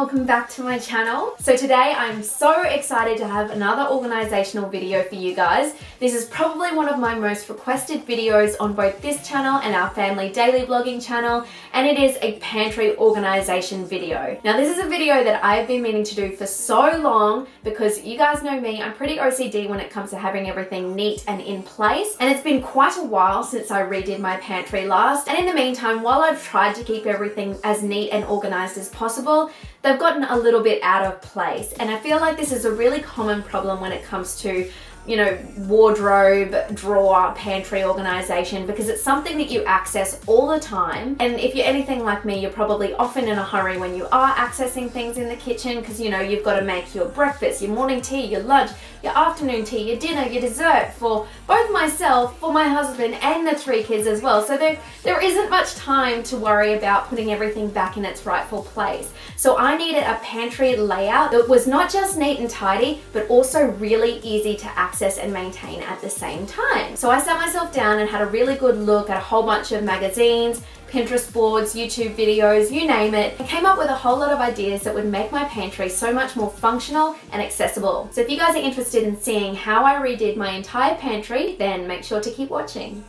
welcome back to my channel. So today I'm so excited to have another organizational video for you guys. This is probably one of my most requested videos on both this channel and our family daily vlogging channel, and it is a pantry organization video. Now this is a video that I've been meaning to do for so long because you guys know me, I'm pretty OCD when it comes to having everything neat and in place, and it's been quite a while since I redid my pantry last, and in the meantime, while I've tried to keep everything as neat and organized as possible, they've gotten a little bit out of place. And I feel like this is a really common problem when it comes to, you know, wardrobe, drawer, pantry organization, because it's something that you access all the time. And if you're anything like me, you're probably often in a hurry when you are accessing things in the kitchen because, you know, you've got to make your breakfast, your morning tea, your lunch, your afternoon tea, your dinner, your dessert for both myself, for my husband, and the 3 kids as well. So there isn't much time to worry about putting everything back in its rightful place. So I needed a pantry layout that was not just neat and tidy, but also really easy to access and maintain at the same time. So I sat myself down and had a really good look at a whole bunch of magazines, Pinterest boards, YouTube videos, you name it, and came up with a whole lot of ideas that would make my pantry so much more functional and accessible. So if you guys are interested in seeing how I redid my entire pantry, then make sure to keep watching.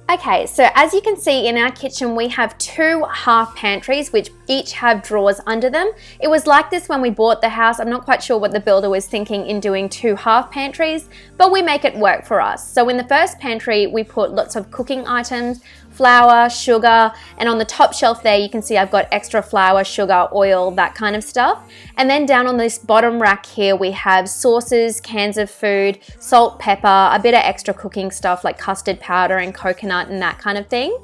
Okay, so as you can see in our kitchen, we have 2 half pantries, which each have drawers under them. It was like this when we bought the house. I'm not quite sure what the builder was thinking in doing 2 half pantries, but we make it work for us. So in the first pantry, we put lots of cooking items, flour, sugar, and on the top shelf there, you can see I've got extra flour, sugar, oil, that kind of stuff. And then down on this bottom rack here, we have sauces, cans of food, salt, pepper, a bit of extra cooking stuff like custard powder and coconut and that kind of thing.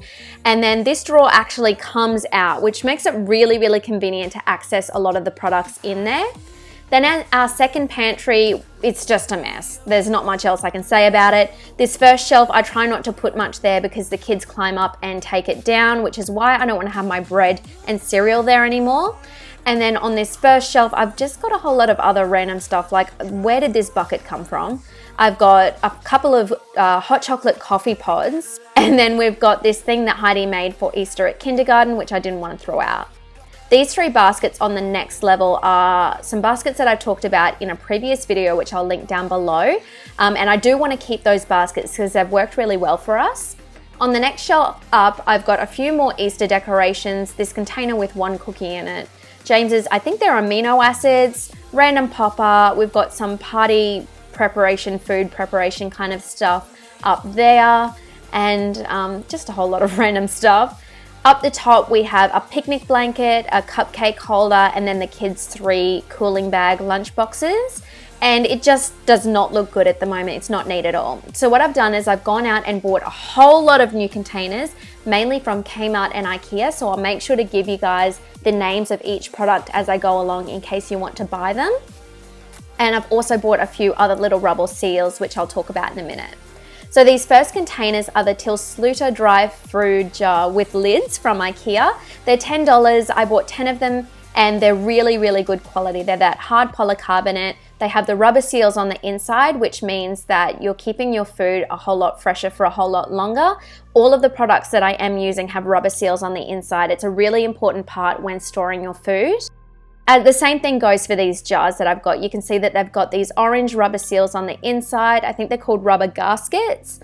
And then this drawer actually comes out, which makes it really, really convenient to access a lot of the products in there. Then at our second pantry, it's just a mess. There's not much else I can say about it. This first shelf, I try not to put much there because the kids climb up and take it down, which is why I don't want to have my bread and cereal there anymore. And then on this first shelf, I've just got a whole lot of other random stuff, like where did this bucket come from? I've got a couple of hot chocolate coffee pods, and then we've got this thing that Heidi made for Easter at kindergarten, which I didn't want to throw out. These 3 baskets on the next level are some baskets that I've talked about in a previous video, which I'll link down below. And I do want to keep those baskets because they've worked really well for us. On the next shelf up, I've got a few more Easter decorations, this container with 1 cookie in it, James's, I think they're amino acids, random popper, we've got some party preparation, food preparation kind of stuff up there, and just a whole lot of random stuff. Up the top, we have a picnic blanket, a cupcake holder, and then the kids' 3 cooling bag lunch boxes. And it just does not look good at the moment. It's not neat at all. So what I've done is I've gone out and bought a whole lot of new containers, mainly from Kmart and IKEA. So I'll make sure to give you guys the names of each product as I go along in case you want to buy them. And I've also bought a few other little rubber seals, which I'll talk about in a minute. So these first containers are the Til Sluiter dry food jar with lids from IKEA. They're $10. I bought 10 of them and they're really, really good quality. They're that hard polycarbonate. They have the rubber seals on the inside, which means that you're keeping your food a whole lot fresher for a whole lot longer. All of the products that I am using have rubber seals on the inside. It's a really important part when storing your food. The same thing goes for these jars that I've got. You can see that they've got these orange rubber seals on the inside. I think they're called rubber gaskets.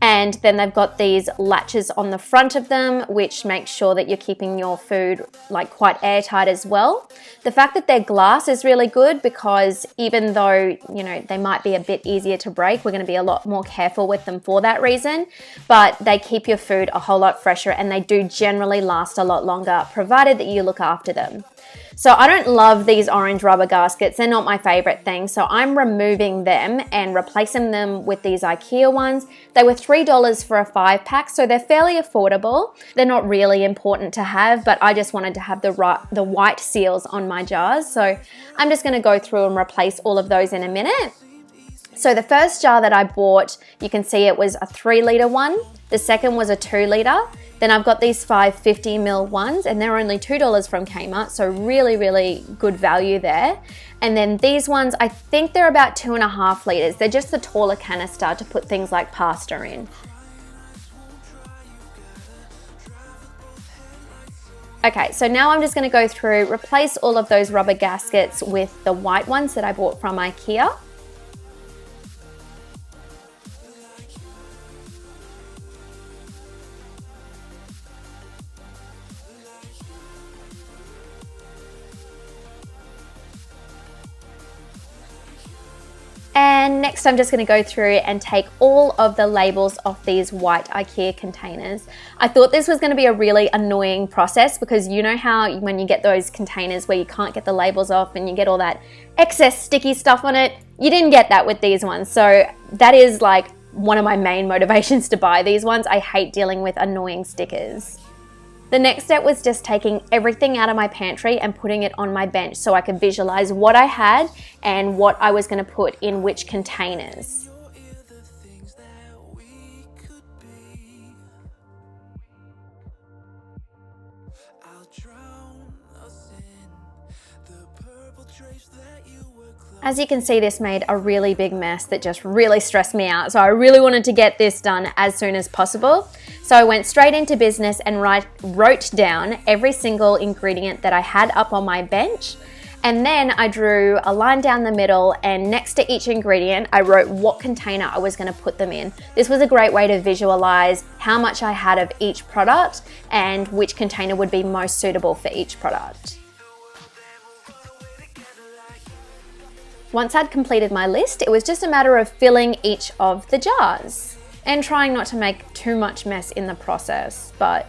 And then they've got these latches on the front of them, which makes sure that you're keeping your food like quite airtight as well. The fact that they're glass is really good because even though, you know, they might be a bit easier to break, we're going to be a lot more careful with them for that reason. But they keep your food a whole lot fresher and they do generally last a lot longer, provided that you look after them. So I don't love these orange rubber gaskets. They're not my favorite thing. So I'm removing them and replacing them with these IKEA ones. They were $3 for a 5-pack, so they're fairly affordable. They're not really important to have, but I just wanted to have the white seals on my jars. So I'm just going to go through and replace all of those in a minute. So the first jar that I bought, you can see it was a 3-litre one. The second was a 2-litre. Then I've got these 550 ml ones and they're only $2 from Kmart. So really, really good value there. And then these ones, I think they're about 2.5 litres. They're just the taller canister to put things like pasta in. Okay, so now I'm just going to go through, replace all of those rubber gaskets with the white ones that I bought from IKEA. And next I'm just going to go through and take all of the labels off these white IKEA containers. I thought this was going to be a really annoying process because you know how when you get those containers where you can't get the labels off and you get all that excess sticky stuff on it? You didn't get that with these ones. So that is like one of my main motivations to buy these ones. I hate dealing with annoying stickers. The next step was just taking everything out of my pantry and putting it on my bench so I could visualize what I had and what I was going to put in which containers. As you can see, this made a really big mess that just really stressed me out. So I really wanted to get this done as soon as possible. So I went straight into business and wrote down every single ingredient that I had up on my bench. And then I drew a line down the middle, and next to each ingredient, I wrote what container I was going to put them in. This was a great way to visualize how much I had of each product and which container would be most suitable for each product. Once I'd completed my list, it was just a matter of filling each of the jars and trying not to make too much mess in the process, but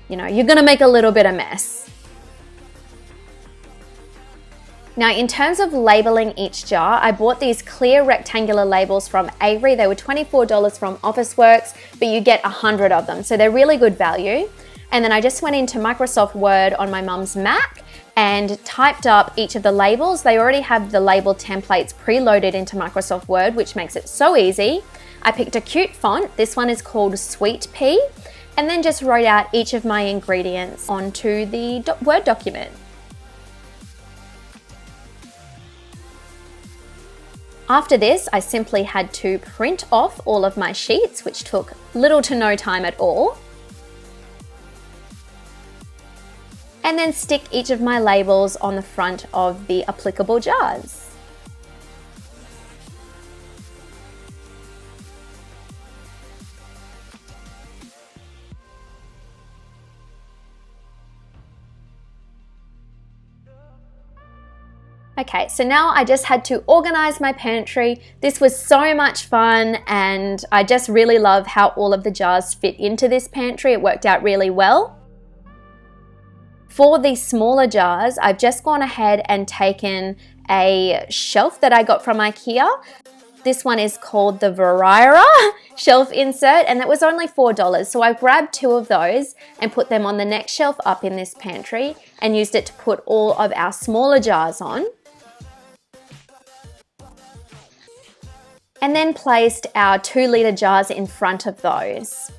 you know, you're gonna make a little bit of mess. Now, in terms of labeling each jar, I bought these clear rectangular labels from Avery. They were $24 from Officeworks, but you get 100 of them, so they're really good value. And then I just went into Microsoft Word on my mum's Mac and typed up each of the labels. They already have the label templates preloaded into Microsoft Word, which makes it so easy. I picked a cute font. This one is called Sweet Pea, and then just wrote out each of my ingredients onto the Word document. After this, I simply had to print off all of my sheets, which took little to no time at all. And then stick each of my labels on the front of the applicable jars. Okay, so now I just had to organize my pantry. This was so much fun, and I just really love how all of the jars fit into this pantry. It worked out really well. For these smaller jars, I've just gone ahead and taken a shelf that I got from IKEA. This one is called the Variera shelf insert, and it was only $4. So I grabbed 2 of those and put them on the next shelf up in this pantry and used it to put all of our smaller jars on. And then placed our 2-litre jars in front of those.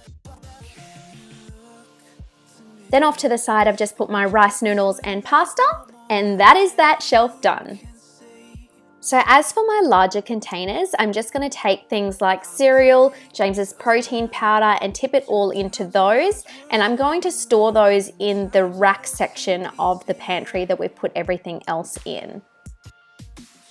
Then off to the side, I've just put my rice noodles and pasta, and that is that shelf done. So as for my larger containers, I'm just going to take things like cereal, James's protein powder, and tip it all into those. And I'm going to store those in the rack section of the pantry that we've put everything else in.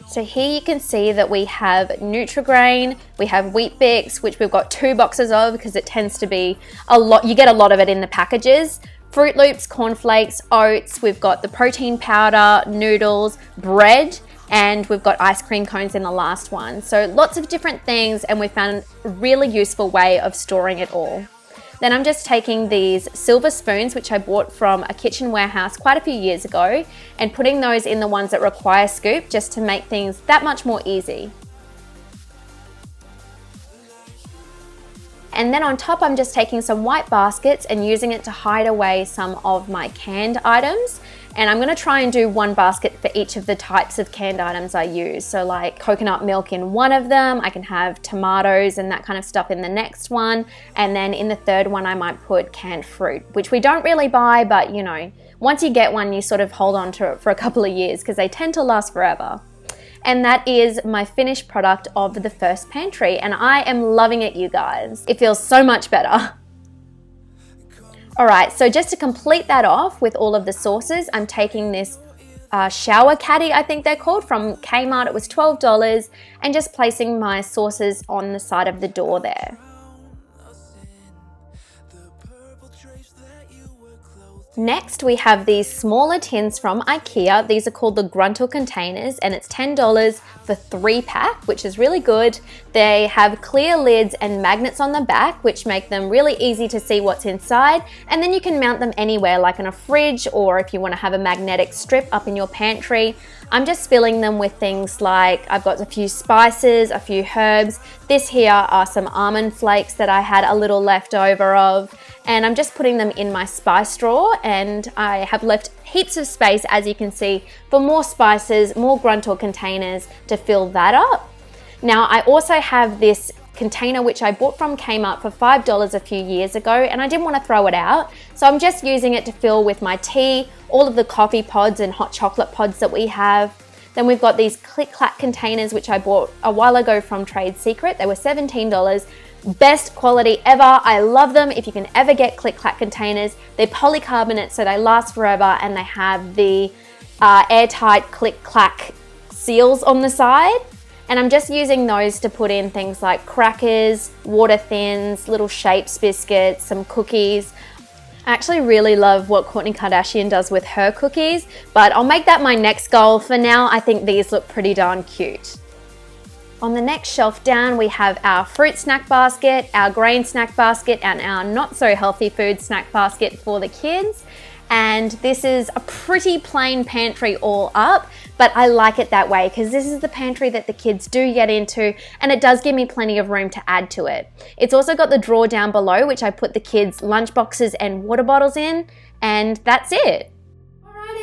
So here you can see that we have Nutri-Grain, we have Wheat Bix, which we've got 2 boxes of because it tends to be a lot, you get a lot of it in the packages. Fruit Loops, cornflakes, oats, we've got the protein powder, noodles, bread, and we've got ice cream cones in the last one. So lots of different things, and we found a really useful way of storing it all. Then I'm just taking these silver spoons, which I bought from a kitchen warehouse quite a few years ago, and putting those in the ones that require scoop just to make things that much more easy. And then on top, I'm just taking some white baskets and using it to hide away some of my canned items. And I'm gonna try and do one basket for each of the types of canned items I use. So like coconut milk in one of them, I can have tomatoes and that kind of stuff in the next one. And then in the third one, I might put canned fruit, which we don't really buy, but you know, once you get one, you sort of hold on to it for a couple of years because they tend to last forever. And that is my finished product of the first pantry, and I am loving it, you guys. It feels so much better. Alright, so just to complete that off with all of the sauces, I'm taking this shower caddy, I think they're called, from Kmart. It was $12, and just placing my sauces on the side of the door there. Next, we have these smaller tins from IKEA. These are called the Gruntle containers, and it's $10 for 3-pack, which is really good. They have clear lids and magnets on the back, which make them really easy to see what's inside. And then you can mount them anywhere, like in a fridge, or if you want to have a magnetic strip up in your pantry. I'm just filling them with things like, I've got a few spices, a few herbs. This here are some almond flakes that I had a little left over of. And I'm just putting them in my spice drawer, and I have left heaps of space, as you can see, for more spices, more Gruntle containers to fill that up. Now, I also have this container which I bought from Kmart for $5 a few years ago, and I didn't want to throw it out, so I'm just using it to fill with my tea, all of the coffee pods and hot chocolate pods that we have. Then we've got these Click Clack containers which I bought a while ago from Trade Secret. They were $17. Best quality ever. I love them. If you can ever get Click Clack containers, they're polycarbonate, so they last forever, and they have the airtight Click Clack seals on the side. And I'm just using those to put in things like crackers, water thins, little shapes biscuits, some cookies. I actually really love what Kourtney Kardashian does with her cookies, but I'll make that my next goal. For now, I think these look pretty darn cute. On the next shelf down, we have our fruit snack basket, our grain snack basket, and our not so healthy food snack basket for the kids. And this is a pretty plain pantry all up, but I like it that way because this is the pantry that the kids do get into, and it does give me plenty of room to add to it. It's also got the drawer down below, which I put the kids' lunch boxes and water bottles in, and that's it.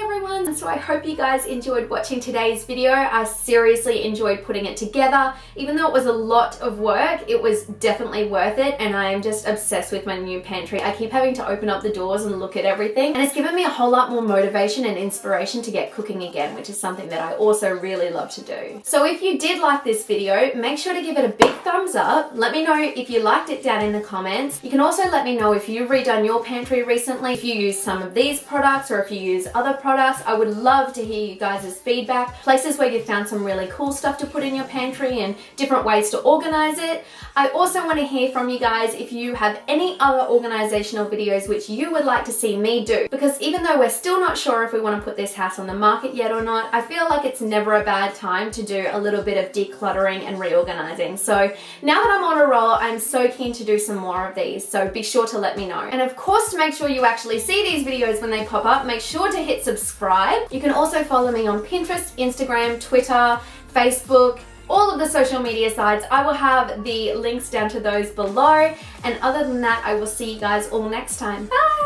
Everyone, so I hope you guys enjoyed watching today's video. I seriously enjoyed putting it together. Even though it was a lot of work, it was definitely worth it, and I am just obsessed with my new pantry. I keep having to open up the doors and look at everything, and it's given me a whole lot more motivation and inspiration to get cooking again, which is something that I also really love to do. So if you did like this video, make sure to give it a big thumbs up. Let me know if you liked it down in the comments. You can also let me know if you've redone your pantry recently, if you use some of these products or if you use other products. I would love to hear you guys' feedback, places where you found some really cool stuff to put in your pantry and different ways to organize it. I also want to hear from you guys if you have any other organizational videos which you would like to see me do, because even though we're still not sure if we want to put this house on the market yet or not, I feel like it's never a bad time to do a little bit of decluttering and reorganizing. So now that I'm on a roll, I'm so keen to do some more of these, so be sure to let me know. And of course, to make sure you actually see these videos when they pop up, make sure to hit subscribe. You can also follow me on Pinterest, Instagram, Twitter, Facebook, all of the social media sites. I will have the links down to those below. And other than that, I will see you guys all next time. Bye!